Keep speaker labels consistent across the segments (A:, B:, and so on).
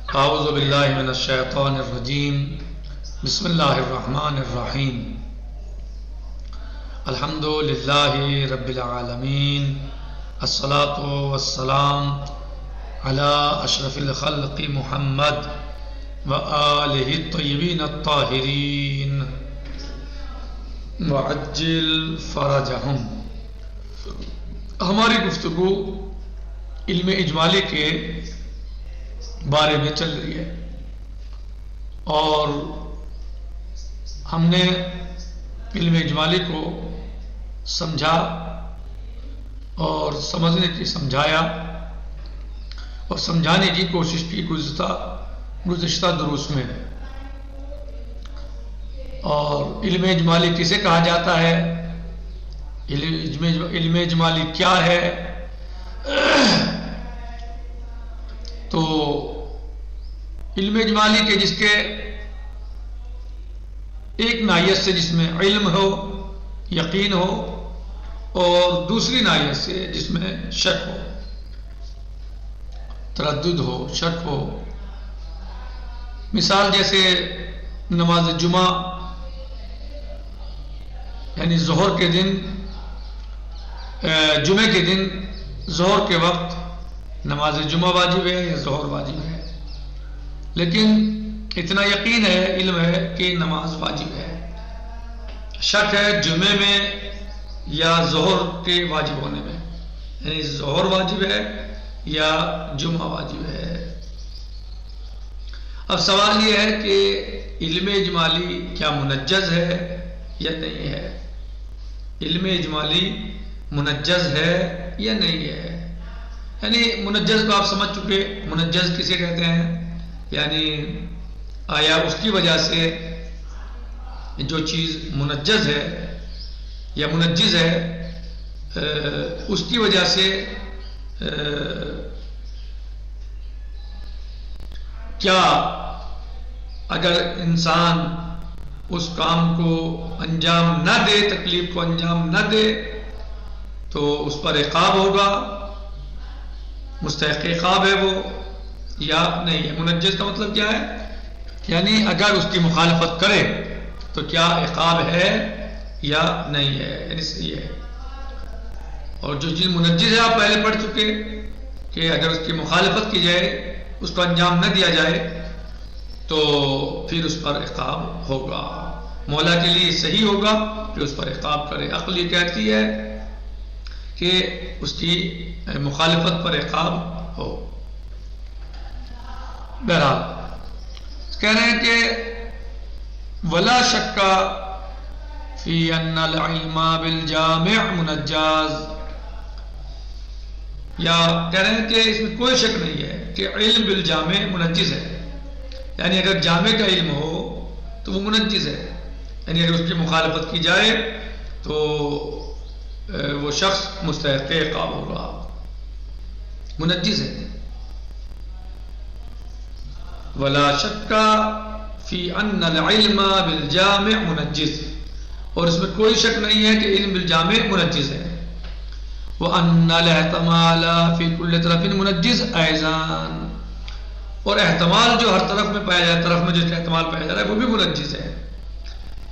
A: اعوذ باللہ من الشیطان الرجیم بسم اللہ الرحمن الرحیم الحمد للہ رب العالمین الصلاة والسلام علی اشرف الخلق محمد وآلہ الطیبین الطاہرین وعجل فرجہم۔ ہماری گفتگو علم اجمالی کے بارے میں چل رہی ہے اور ہم نے علم اجمالی کو سمجھا اور سمجھنے کی سمجھایا اور سمجھانے کی کوشش کی گزشتہ دروس میں۔ اور علم اجمالی کسے کہا جاتا ہے، علم اجمالی کیا ہے، تو علم اجمالی کے جس کے ایک ناحیت سے جس میں علم ہو، یقین ہو، اور دوسری ناحیت سے جس میں شک ہو، تردد ہو، شک ہو۔ مثال جیسے نماز جمعہ، یعنی ظہر کے دن، جمعے کے دن ظہر کے وقت نماز جمعہ واجب ہے یا ظہر واجب ہے، لیکن اتنا یقین ہے، علم ہے کہ نماز واجب ہے۔ شک ہے جمعے میں یا ظہر کے واجب ہونے میں، یعنی ظہر واجب ہے یا جمعہ واجب ہے۔ اب سوال یہ ہے کہ علم اجمالی کیا منجز ہے یا نہیں ہے؟ علم اجمالی منجز ہے یا نہیں ہے؟ یعنی منجز کو آپ سمجھ چکے، منجز کسے کہتے ہیں، یعنی آیا اس کی وجہ سے جو چیز منجز ہے یا منجز ہے اس کی وجہ سے کیا اگر انسان اس کام کو انجام نہ دے، تکلیف کو انجام نہ دے، تو اس پر عقاب ہوگا، مستحق عقاب ہے وہ یا نہیں ہے؟ منجز کا مطلب کیا ہے؟ یعنی اگر اس کی مخالفت کرے تو کیا عقاب ہے یا نہیں ہے، یعنی صحیح ہے۔ اور جو چیز منجز ہے آپ پہلے پڑھ چکے کہ اگر اس کی مخالفت کی جائے، اس کو انجام نہ دیا جائے تو پھر اس پر عقاب ہوگا، مولا کے لیے صحیح ہوگا کہ اس پر عقاب کرے۔ عقل یہ کہتی ہے کہ اس کی مخالفت پر عقاب ہو۔ بہرحال کہہ رہے ہیں کہ ولا شک فی ان العلم بالجامع منجز، یا کہہ رہے ہیں کہ اس میں کوئی شک نہیں ہے کہ علم بالجامع منجز ہے، یعنی اگر جامع کا علم ہو تو وہ منجز ہے، یعنی اگر اس کی مخالفت کی جائے تو وہ شخص مستحق عقاب ہوگا، منجز ہے۔ ولا شک فی ان العلم بالجامع منجز، اور اس میں کوئی شک نہیں ہے کہ علم بالجامع منجز ہے۔ وان الاحتمال فی کل طرف منجز ایضا، اور احتمال جو ہر طرف میں پایا جائے، طرف میں جو احتمال پایا جا رہا ہے وہ بھی منجز ہے،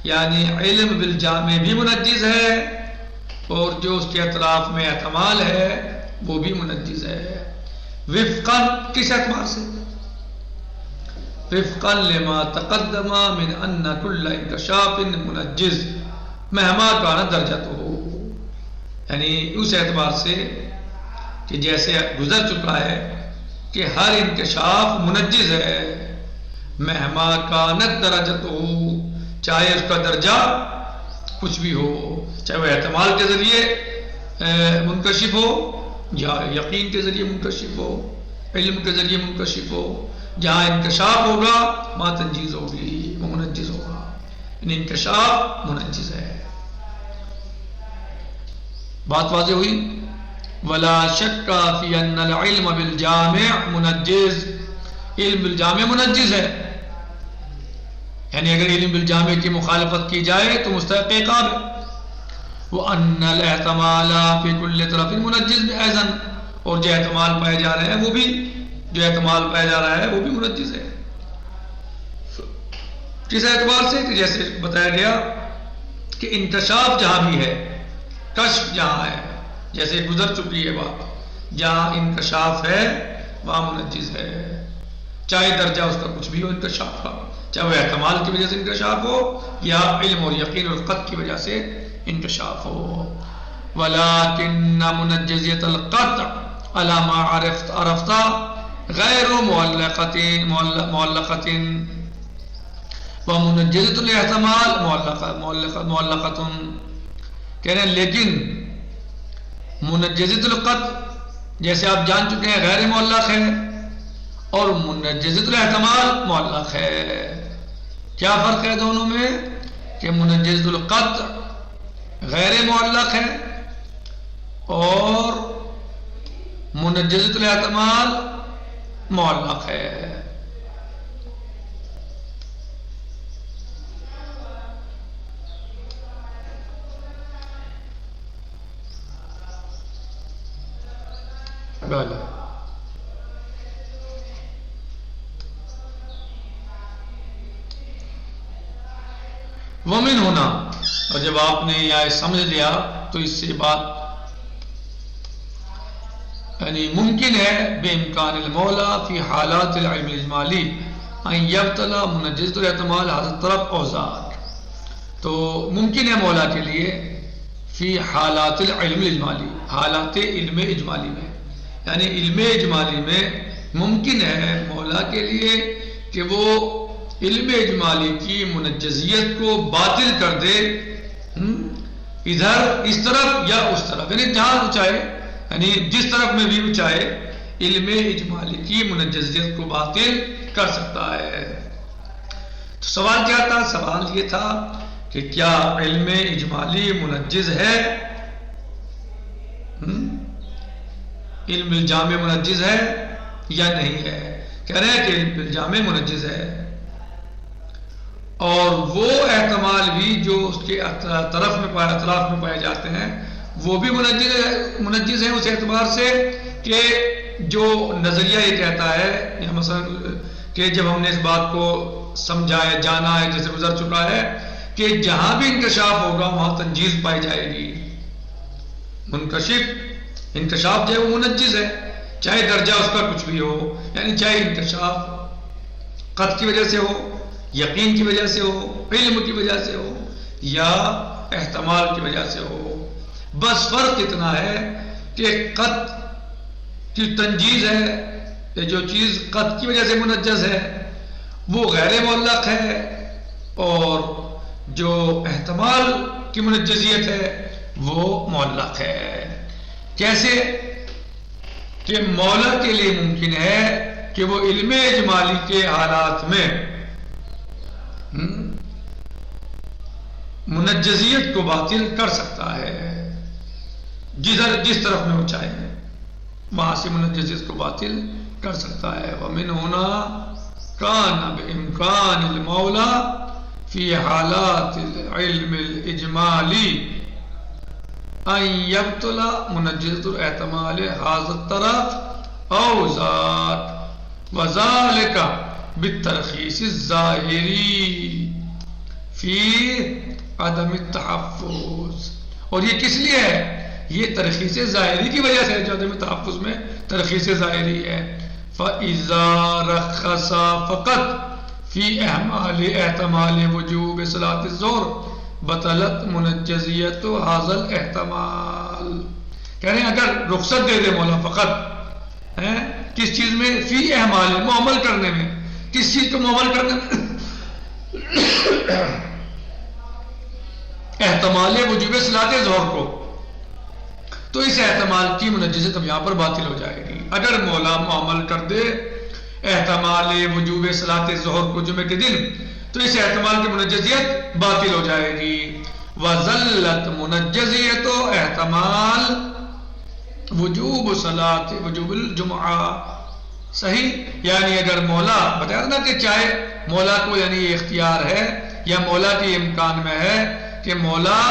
A: یعنی علم بالجامع بھی منجز ہے اور جو اس کے اطراف میں احتمال ہے وہ بھی منجز ہے۔ وفقا، کس اعتبار سے؟ وفقا لما تقدم من ان کل انکشاف منجز مہما کان درجتہ، یعنی اس اعتبار سے کہ جیسے گزر چکا ہے کہ ہر انکشاف منجز ہے، مہما کانت درجتہ، چاہے اس کا درجہ کچھ بھی ہو، چاہے وہ احتمال کے ذریعے منکشف ہو یا یقین کے ذریعے منکشف ہو، علم کے ذریعے منکشف ہو، جہاں انکشاف ہوگا وہاں تنجیز ہوگی، وہ منجز ہوگا، یعنی انکشاف منجز ہے۔ بات واضح ہوئی؟ ولا شک فی ان العلم بالجامع منجز، علم بالجامع منجز ہے، یعنی اگر علم بالجامع کی مخالفت کی جائے تو مستحق عقاب ہے۔ وَأَنَّ الْاحْتَمَالَ فِي كُلِّ طَرَفٍ مُنَجِّزٌ أَيْضًا، اور جو احتمال پائے جا رہے ہیں وہ بھی جو احتمال پایا جا رہا ہے وہ بھی منجز ہے. کس اعتبار سے؟ کہ جیسے بتایا گیا کہ انکشاف جہاں بھی ہے، کشف جہاں ہے، جیسے گزر چکی ہے بات، جہاں انکشاف ہے وہاں منجز ہے، چاہے درجہ اس کا کچھ بھی ہو انکشاف کا، چاہے وہ احتمال کی وجہ سے انکشاف ہو یا علم اور یقین اور قطع کی وجہ سے انکشاف ہو. وَلَكِنَّ مُنَجِّزِيَةَ الْقَطْعِ عَلَى مَا عَرَفْتَ غَيْرُ مُعَلَّقَةٍ وَمُنَجِّزَةُ الْاحْتِمَالِ مُعَلَّقَةٌ. کہہ رہے ہیں لیکن منجزۃ القطع جیسے آپ جان چکے ہیں غیر معلق ہے، اور منجزۃ الاحتمال معلق ہے. کیا فرق ہے دونوں میں؟ کہ منجزۃ القطع غیر معلق ہے اور منجزۃ الاحتمال معلق ہے. ومن ہونا، اور جب آپ نے یہ سمجھ لیا تو اس سے بات یعنی ممکن ہے بامکان المولا فی حالات العلم الاجمالی ان یبتلا منجزۃ الاحتمال حضرت طرف اوزار. تو ممکن ہے مولا کے لیے فی حالات العلم الاجمالی، حالات علم اجمالی میں، یعنی علم اجمالی میں ممکن ہے مولا کے لیے کہ وہ علم اجمالی کی منجزیت کو باطل کر دے، ادھر اس طرف یا اس طرف، یعنی جہاں وہ چاہے، یعنی جس طرف میں بھی وہ چاہے علم اجمالی کی منجزیت کو باطل کر سکتا ہے. تو سوال کیا تھا؟ سوال یہ تھا کہ کیا علم اجمالی منجز ہے؟ علم الجامع منجز ہے یا نہیں ہے؟ کہہ رہے ہیں کہ علم الجامع منجز ہے، اور وہ احتمال بھی جو اس کے اطراف میں پائے جاتے ہیں وہ بھی منجز ہیں اس اعتبار سے کہ جو نظریہ یہ کہتا ہے، یا مثلا کہ جب ہم نے اس بات کو سمجھا ہے، جانا ہے، جیسے گزر چکا ہے کہ جہاں بھی انکشاف ہوگا وہاں تنجیز پائی جائے گی. منکشف انکشاف جو ہے وہ منجز ہے، چاہے درجہ اس کا کچھ بھی ہو، یعنی چاہے انکشاف قطع کی وجہ سے ہو، یقین کی وجہ سے ہو، علم کی وجہ سے ہو، یا احتمال کی وجہ سے ہو. بس فرق اتنا ہے کہ قطع کی تنجیز ہے، یہ جو چیز قطع کی وجہ سے منجز ہے وہ غیر معلق ہے، اور جو احتمال کی منجزیت ہے وہ معلق ہے. کیسے؟ کہ مولا کے لیے ممکن ہے کہ وہ علم اجمالی کے حالات میں منجزیت کو باطل کر سکتا ہے، جس طرف میں وہ چاہے وہاں سے منجزیت کو باطل کر سکتا ہے. ومن ہونا کان بامکان المولا فی حالات العلم الاجمالی ان یبتلا منجزۃ الاحتمال حاضر الطرف او ذات وذالک بالترخیص الظاہری فی عدم التحفظ. اور یہ کس لیے ہے؟ یہ ترخیص ظاہری کی وجہ سے ہے، جو عدم تحفظ میں ترخیص ظاہری ہے. فَإِذَا رَخَّصَ فَقَطْ فِي احتمال وجوب صلاۃ الظہر بطلت منجزیت حاضر الاحتمال. کہہ رہے ہیں اگر رخصت دے دے مولا فقط کس چیز میں؟ فی احمال، معامل کرنے میں. کس چیز کو معامل کرنے میں؟ احتمال وجوب صلاۃ ظہر کو. تو اس احتمال کی منجزیت اب یہاں پر باطل ہو جائے گی. اگر مولا معامل کر دے احتمال وجوب صلاۃ ظہر کو جمعے کے دن، تو اس احتمال کی منجزیت باطل ہو جائے گی. وَذَلَّتْ منجزیت احتمال وجوب صلاۃ وجوب الجمعہ. صحیح؟ یعنی اگر مولا بتایا نا کہ چاہے مولا کو یعنی یہ اختیار ہے یا مولا کے امکان میں ہے کہ مولا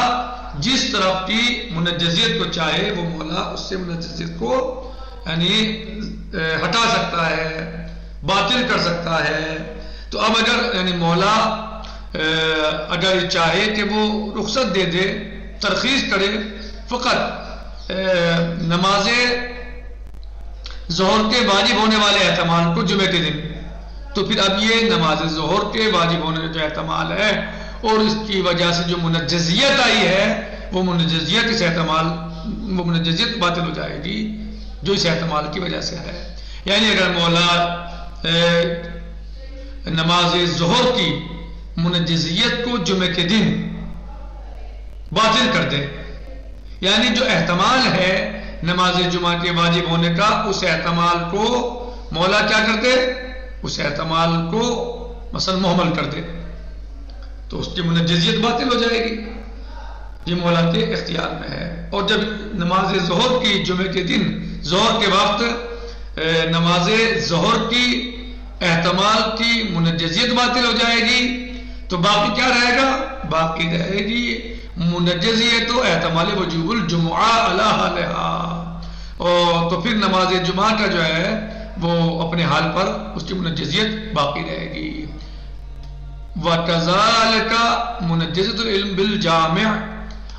A: جس طرف کی منجزیت کو چاہے وہ مولا اس سے منجزیت کو یعنی ہٹا سکتا ہے، باطل کر سکتا ہے. تو اب اگر یعنی مولا اگر چاہے کہ وہ رخصت دے دے، ترخیص کرے فقط نماز ظہر کے واجب ہونے والے احتمال کو جمعے کے دن، تو پھر اب یہ نماز ظہر کے واجب ہونے کا جو احتمال ہے اور اس کی وجہ سے جو منجزیت آئی ہے وہ منجزیت اس احتمال وہ منجزیت باطل ہو جائے گی جو اس احتمال کی وجہ سے ہے. یعنی اگر مولا نماز ظہر کی منجزیت کو جمعے کے دن باطل کر دے، یعنی جو احتمال ہے نماز جمعہ کے واجب ہونے کا، اس احتمال کو مولا کیا کر دے، اس احتمال کو مثلا محمل کر دے، تو اس کی منجزیت باطل ہو جائے گی. یہ مولا کے اختیار میں ہے. اور جب نماز ظہر کی جمعے کے دن ظہر کے وقت نماز ظہر کی احتمال کی منجزیت باطل ہو جائے گی تو باقی کیا رہے گا؟ باقی رہے گی منجزیت و احتمال وجوب الجمعہ علی حالہا. اور تو پھر نماز جمعہ کا جو ہے وہ اپنے حال پر اس کی منجزیت باقی رہے گی. وَكَذَلِكَ منجزیت العلم بالجامع.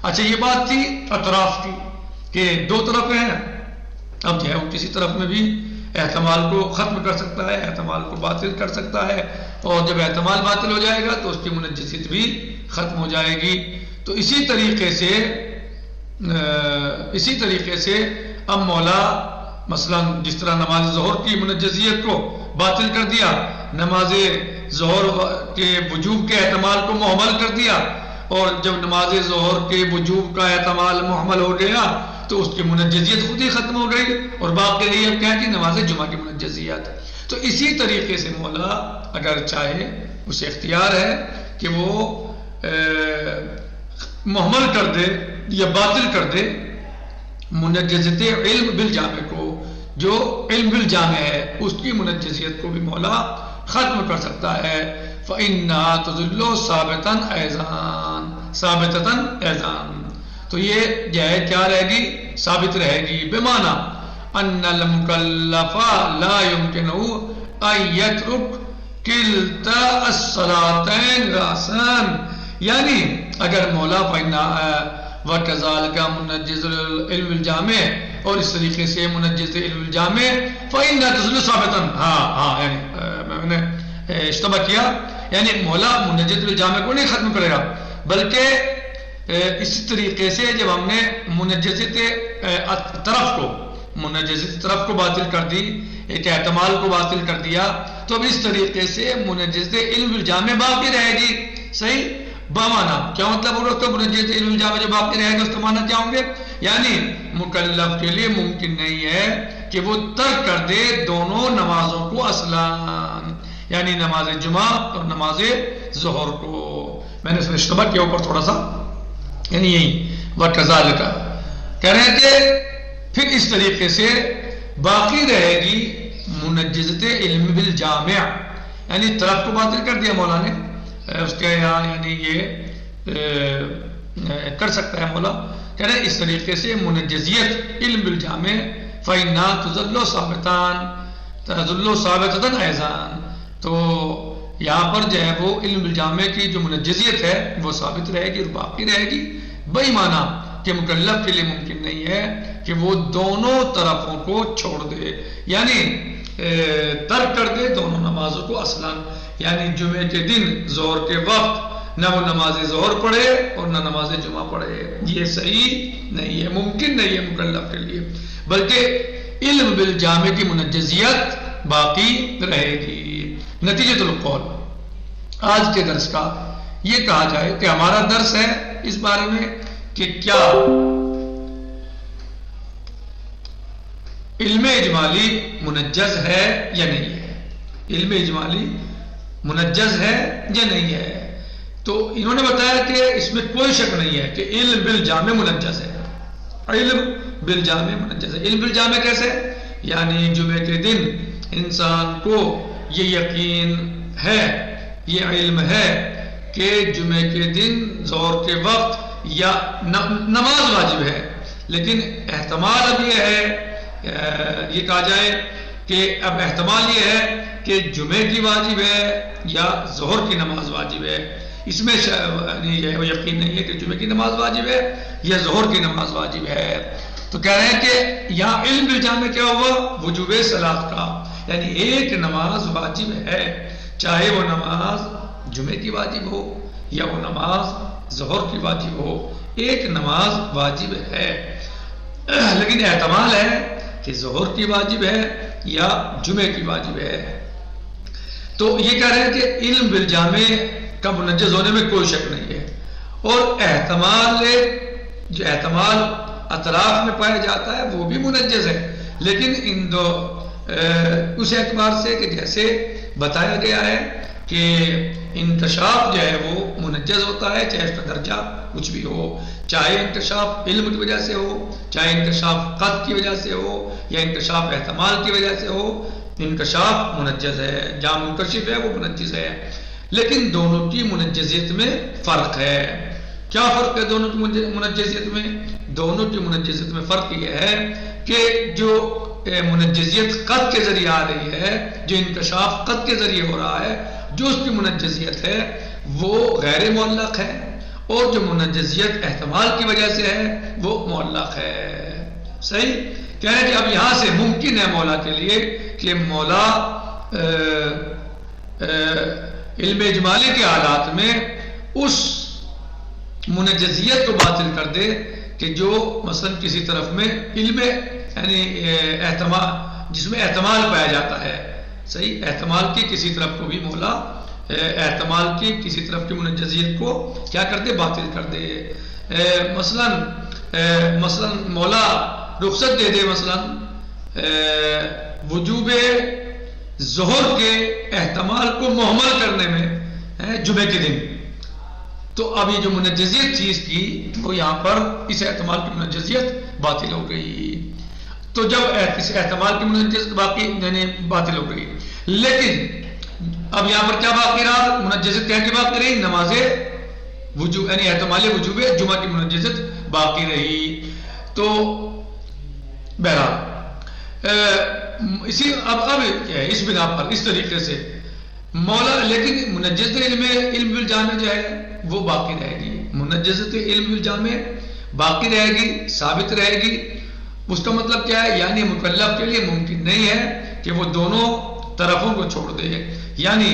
A: اچھا یہ بات تھی اطراف کی کہ دو طرف ہیں. اب جو ہے وہ کسی طرف میں بھی احتمال کو ختم کر سکتا ہے، احتمال کو باطل کر سکتا ہے، اور جب احتمال باطل ہو جائے گا تو اس کی منجزیت بھی ختم ہو جائے گی. تو اسی طریقے سے اب مولا مثلا جس طرح نماز ظہر کی منجزیت کو باطل کر دیا، نماز ظہر کے وجوب کے احتمال کو محمل کر دیا، اور جب نماز ظہر کے وجوب کا احتمال محمل ہو گیا تو اس کی منجزیت خود ہی ختم ہو گئی اور باقی رہی اب کیا کہ نماز جمعہ کی منجزیت. تو اسی طریقے سے مولا اگر چاہے اسے اختیار ہے کہ وہ محمل کر دے یا باطل کر دے منجزیت علم بالجامع کو، جو علم بالجامع ہے اس کی منجزیت کو بھی مولا ختم کر سکتا ہے. فَإِنَّهَا تَظِلُّ ثَابِتًا اَيْضًا. تو یہ جو ہے کیا رہے گی؟ ثابت رہے گی. بمعنی ان المکلف لا يمكنه ان يترك كلتا الصلاتين راسا. یعنی اگر مولا وَكَذَلِكَ منجز العلم الجامع، اور اس طریقے سے منجز علم الجامع فَإِنَّهَا تَظِلُّ ثَابِتًا. یعنی میں نے اشتباہ کیا، یعنی مولا منجز الجامع کو نہیں ختم کرے گا، بلکہ اسی طریقے سے جب ہم نے منجزت طرف کو باطل کر دی، ایک احتمال کو باطل کر دیا، تو اب اس طریقے سے منجزت علم الجامع باقی رہے گی. صحیح بامانا کیا مطلب ہوگا؟ تو منجزت علم الجامع جو باقی رہے گا اس کا معنی کیا ہوں گے؟ یعنی مکلف کے لیے ممکن نہیں ہے کہ وہ ترک کر دے دونوں نمازوں کو اصلاً، یعنی نماز جمعہ اور نماز ظہر کو. میں نے اس میں اشتباہ کیا اوپر تھوڑا سا، یعنی یہی وَكَذَلِكَ کہہ رہے ہیں کہ پھر اس طریقے سے باقی رہے گی منجزت علم بالجامع، یعنی طرف کو باطل کر دیا مولا نے اس کے یہاں، یعنی یہ کر سکتا ہے مولا. کہہ رہے ہیں اس طریقے سے منجزیت علم بالجامع فَإِنَّهَا تَظِلُّ ثَابِتًا اَيْضًا. تو یہاں پر جو ہے وہ علم بالجامع کی جو منجزیت ہے وہ ثابت رہے گی اور باقی رہے گی. بئی معنی کہ مکلف کے لیے ممکن نہیں ہے کہ وہ دونوں طرفوں کو چھوڑ دے، یعنی ترک کر دے دونوں نمازوں کو اصلاً، یعنی جمعے کے دن ظہر کے وقت نہ وہ نماز ظہر پڑھے اور نہ نماز جمعہ پڑھے. یہ صحیح نہیں ہے، ممکن نہیں ہے مکلف کے لیے، بلکہ علم بالجامع کی منجزیت باقی رہے گی. نتیجۃ القول آج کے درس کا یہ کہا جائے کہ ہمارا درس ہے اس بارے میں کہ کیا علم اجمالی منجز ہے یا نہیں ہے، علم اجمالی منجز ہے یا نہیں ہے. تو انہوں نے بتایا کہ اس میں کوئی شک نہیں ہے کہ علم بالجامع منجز ہے. علم بالجامع منجز ہے. علم بالجامع کیسے؟ یعنی جمعے کے دن انسان کو یہ یقین ہے، یہ علم ہے کہ جمعے کے دن ظہر کے وقت یا نماز واجب ہے، لیکن احتمال اب یہ ہے یہ کہا جائے کہ اب احتمال یہ ہے کہ جمعے کی واجب ہے یا ظہر کی نماز واجب ہے، اس میں یقین نہیں ہے کہ جمعے کی نماز واجب ہے یا ظہر کی نماز واجب ہے۔ تو کہہ رہے ہیں کہ یہاں علم بالجامع کیا ہوا؟ وجوب صلاۃ کا، یعنی ایک نماز واجب ہے، چاہے وہ نماز جمعے کی واجب ہو یا وہ نماز ظہر کی واجب ہو، ایک نماز واجب ہے، لیکن احتمال ہے کہ ظہر کی واجب ہے یا جمعے کی واجب ہے۔ تو یہ کہہ رہے ہیں کہ علم بالجامع کا منجز ہونے میں کوئی شک نہیں ہے، اور احتمال اطراف میں پایا جاتا ہے وہ بھی منجز ہے، لیکن ان دو اس اعتبار سے کہ جیسے بتایا گیا ہے کہ انکشاف جو ہے وہ منجز ہوتا ہے، چاہے اس کا درجہ کچھ بھی ہو، چاہے انکشاف علم کی وجہ سے ہو، چاہے انکشاف قد کی وجہ سے ہو یا انکشاف احتمال کی وجہ سے ہو، انکشاف منجز ہے، جہاں منکشف ہے وہ منجز ہے، لیکن دونوں کی منجزیت میں فرق ہے۔ کیا فرق ہے دونوں کی منجزیت میں؟ دونوں کی منجزیت میں فرق یہ ہے کہ جو منجزیت قد کے ذریعے آ رہی ہے، جو انکشاف قد کے ذریعے ہو رہا ہے، جو اس کی منجزیت ہے وہ غیر معلق ہے، اور جو منجزیت احتمال کی وجہ سے ہے وہ معلق ہے۔ صحیح؟ کہہ رہے ہیں کہ اب یہاں سے ممکن ہے مولا کے لیے کہ مولا علم اجمالی کے حالات میں اس منجزیت کو باطل کر دے کہ جو مثلا کسی طرف میں علم یعنی احتمال، جس میں احتمال پایا جاتا ہے، صحیح، احتمال کی کسی طرف کو بھی مولا احتمال کی کسی طرف کی منجزیت کو کیا کر دے؟ باطل کر دے۔ مثلا مولا رخصت دے دے مثلا وجوب ظہر کے احتمال کو محمل کرنے میں جمعے کے دن، تو اب یہ جو منجزیت تھی اس کی وہ یہاں پر اس احتمال کی منجزیت باطل ہو گئی۔ تو جب اس احتمال کی منجزیت باطل ہو گئی، لیکن اب یہاں پر کیا باقی رہا؟ منجزیت کیا کی باقی رہی؟ نماز وجوب یعنی احتمال وجوب جمعہ کی منجزیت باقی رہی۔ تو بہرحال اسی اب اس بنا پر اس طریقے سے مولا، لیکن منجزت علم بالجامع جو ہے وہ باقی رہے گی، منجزت علم بالجامع باقی رہے گی، ثابت رہے گی۔ اس کا مطلب کیا ہے؟ یعنی مکلف کے لیے ممکن نہیں ہے کہ وہ دونوں طرفوں کو چھوڑ دے، یعنی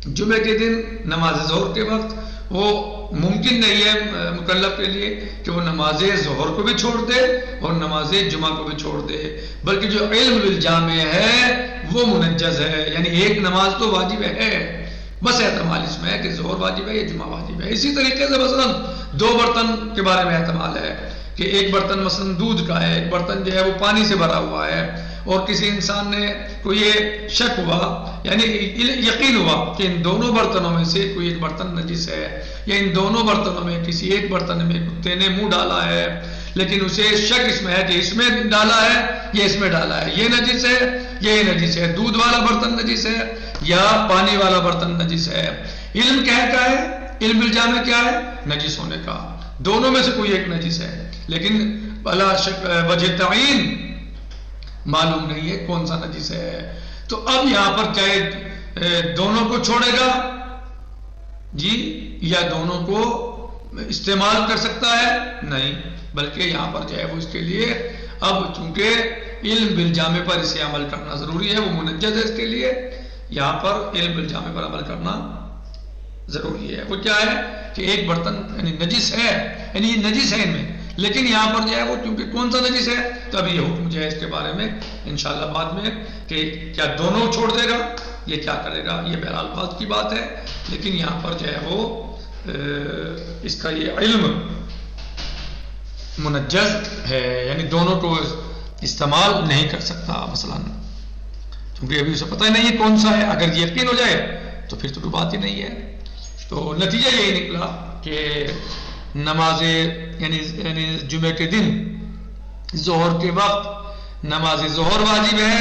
A: جمعے کے دن نماز ظہر کے وقت وہ ممکن نہیں ہے مکلف کے لیے کہ وہ نماز ظہر کو بھی چھوڑ دے اور نماز جمعہ کو بھی چھوڑ دے، بلکہ جو علم بالجامع ہے وہ منجز ہے، یعنی ایک نماز تو واجب ہے، بس احتمال اس میں ہے کہ ظہر واجب ہے یا جمعہ واجب ہے۔ اسی طریقے سے مثلا دو برتن کے بارے میں احتمال ہے کہ ایک برتن مثلا دودھ کا ہے، ایک برتن جو ہے وہ پانی سے بھرا ہوا ہے، اور کسی انسان نے کو یہ شک ہوا یعنی یقین ہوا کہ ان دونوں برتنوں میں سے کوئی ایک برتن نجس ہے، یا ان دونوں برتنوں میں کسی ایک برتن میں کتے نے منہ ڈالا ہے، لیکن اسے شک اس میں ہے کہ اس میں ڈالا ہے یا اس میں ڈالا ہے، یہ نجس ہے یہ نجس ہے، دودھ والا برتن نجس ہے یا پانی والا برتن نجس ہے۔ علم کیا ہے؟ علم بالجامع کیا ہے؟ نجس ہونے کا، دونوں میں سے کوئی ایک نجس ہے، لیکن بلا شک وجہ تعین معلوم نہیں ہے کون سا نجس ہے۔ تو اب یہاں پر چاہے دونوں کو چھوڑے گا جی یا دونوں کو استعمال کر سکتا ہے؟ نہیں، بلکہ یہاں پر جو ہے وہ اس کے لیے اب چونکہ علم بالجامع پر اسے عمل کرنا ضروری ہے، وہ منجز ہے، اس کے لیے یہاں پر علم بالجامع پر عمل کرنا ضروری ہے۔ وہ کیا ہے کہ ایک برتن یعنی نجس ہے، یعنی یہ نجس ہے ان میں، لیکن یہاں پر جو ہے وہ چونکہ کون سا نجس ہے، تو ابھی یہ حکم جو ہے اس کے بارے میں انشاءاللہ بعد میں کہ کیا دونوں چھوڑ دے گا، یہ کیا کرے گا، یہ بہرحال بات کی بات ہے، لیکن یہاں پر جو ہے وہ اس کا یہ علم منجز ہے، یعنی دونوں کو استعمال نہیں کر سکتا مثلا، کیونکہ ابھی اسے پتہ ہی نہیں ہے کون سا ہے، اگر یقین ہو جائے تو پھر تو کوئی بات ہی نہیں ہے۔ تو نتیجہ یہی نکلا کہ نماز یعنی جمعے کے دن ظہر کے وقت نماز ظہر واجب ہے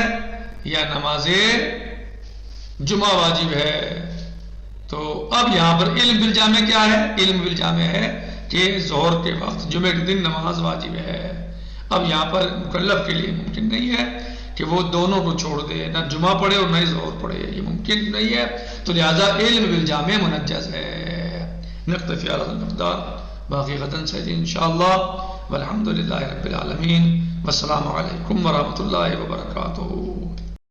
A: یا نماز جمعہ واجب ہے۔ تو اب یہاں پر علم بالجامع کیا ہے؟ علم بالجامع ہے کہ ظہر کے وقت جمعے کے دن نماز واجب ہے۔ اب یہاں پر مکلف کے لیے ممکن نہیں ہے کہ وہ دونوں کو چھوڑ دے، نہ جمعہ پڑھے اور نہ ہی ظہر پڑھے، یہ ممکن نہیں ہے، تو لہٰذا علم بالجامع منجز ہے۔ نقتفی علی هذا المقدار، باقی غداً سیدی انشاءاللہ، والحمد للہ رب العالمین، والسلام علیکم ورحمۃ اللہ وبرکاتہ۔